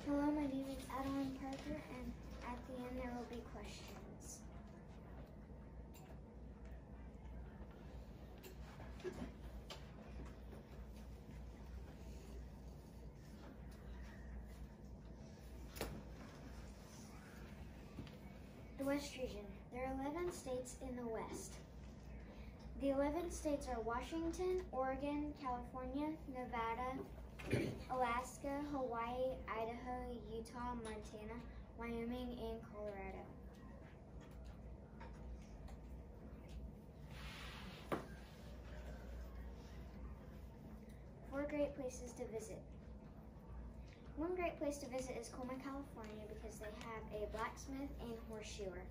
Hello, my name is Adeline Parker, and at the end there will be questions. The West region. There are 11 states in the West. The 11 states are Washington, Oregon, California, Nevada, Alaska, Hawaii, Idaho, Utah, Montana, Wyoming, and Colorado. Four great places to visit. One great place to visit is Colma, California, because they have a blacksmith and horseshoer.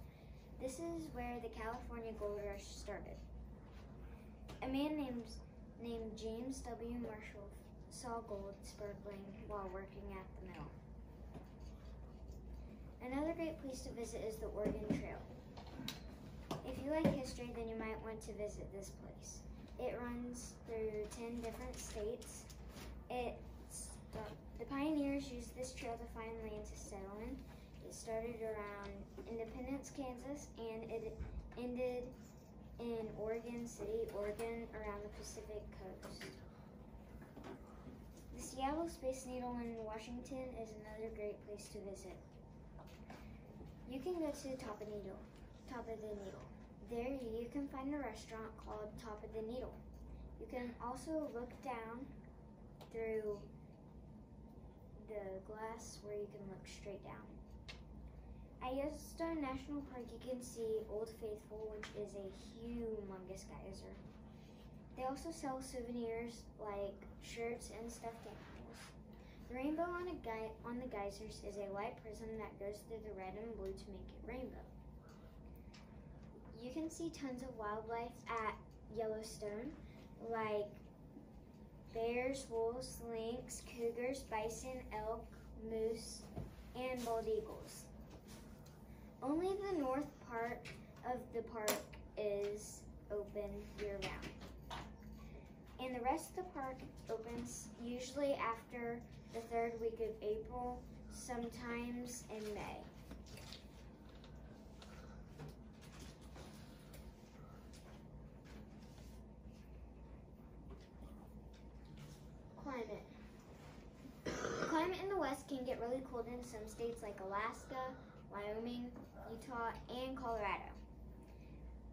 This is where the California Gold Rush started. A man named James W. Marshall saw gold sparkling while working at the mill. Another great place to visit is the Oregon Trail. If you like history, then you might want to visit this place. It runs through 10 different states. The pioneers used this trail to find land to settle in. It started around Independence, Kansas, and it ended in Oregon City, Oregon, around the Pacific coast. The Seattle Space Needle in Washington is another great place to visit. You can go to Top of the Needle. There you can find a restaurant called Top of the Needle. You can also look down through the glass where you can look straight down. At Yellowstone National Park, you can see Old Faithful, which is a humongous geyser. They also sell souvenirs like shirts and stuffed animals. The rainbow on the geysers is a light prism that goes through the red and blue to make it rainbow. You can see tons of wildlife at Yellowstone, like bears, wolves, lynx, cougars, bison, elk, moose, and bald eagles. Only the north part of the park is open year-round. And the rest of the park opens usually after the 3rd week of April, sometimes in May. Climate. The climate in the West can get really cold in some states like Alaska, Wyoming, Utah, and Colorado.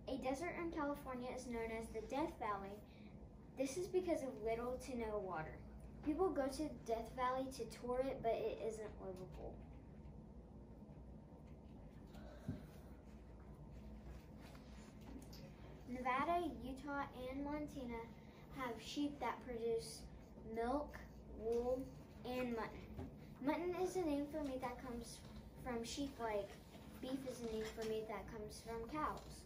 A desert in California is known as the Death Valley. This is because of little to no water. People go to Death Valley to tour it, but it isn't livable. Nevada, Utah, and Montana have sheep that produce milk, wool, and mutton. Mutton is a name for meat that comes from sheep, like beef is a name for meat that comes from cows.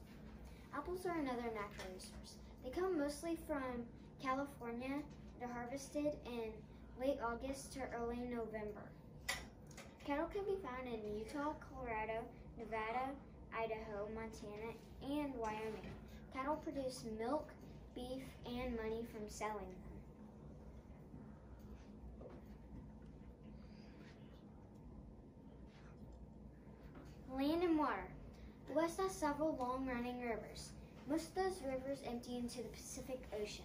Apples are another natural resource. They come mostly from California. They're harvested in late August to early November. Cattle can be found in Utah, Colorado, Nevada, Idaho, Montana, and Wyoming. Cattle produce milk, beef, and money from selling them. Land and water. The West has several long-running rivers. Most of those rivers empty into the Pacific Ocean.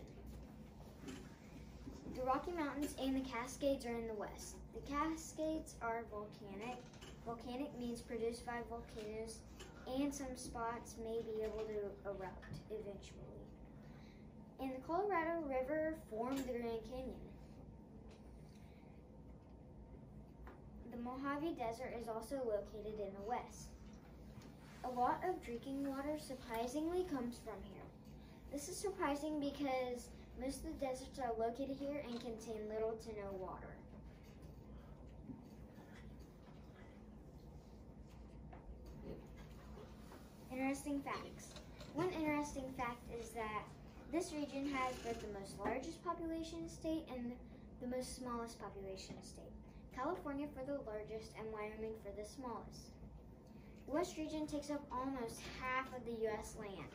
The Rocky Mountains and the Cascades are in the West. The Cascades are volcanic. Volcanic means produced by volcanoes, and some spots may be able to erupt eventually. And the Colorado River formed the Grand Canyon. The Mojave Desert is also located in the West. A lot of drinking water surprisingly comes from here. This is surprising because most of the deserts are located here and contain little to no water. Interesting facts. One interesting fact is that this region has both the most largest population state and the most smallest population state. California for the largest and Wyoming for the smallest. The West region takes up almost half of the U.S. land.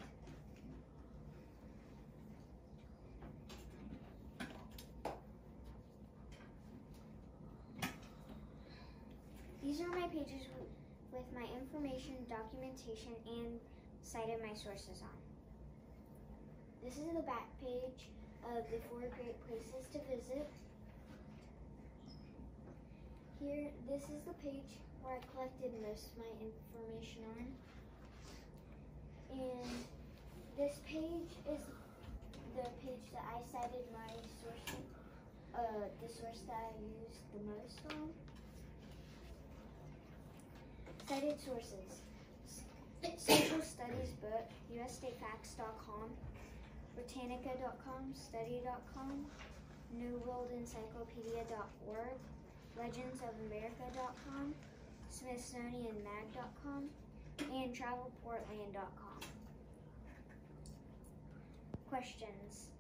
These are my pages with my information, documentation, and cited my sources on. This is the back page of the 4 great places to visit. Here, this is the page where I collected most of my information on. And this page is the page that I cited my source, the source that I used the most on. Cited sources: Social Studies book, USStateFacts.com, Britannica.com, Study.com, NewWorldEncyclopedia.org, LegendsOfAmerica.com, SmithsonianMag.com, and TravelPortland.com. Questions.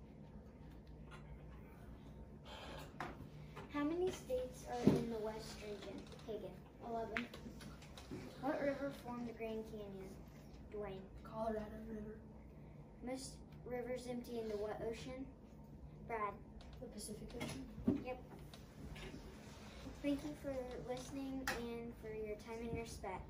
How many states are in the West region? Hagen. 11. What river formed the Grand Canyon? Dwayne. Colorado River. Most rivers empty into what ocean? Brad. The Pacific Ocean. Yep. Thank you for listening and for your time and respect.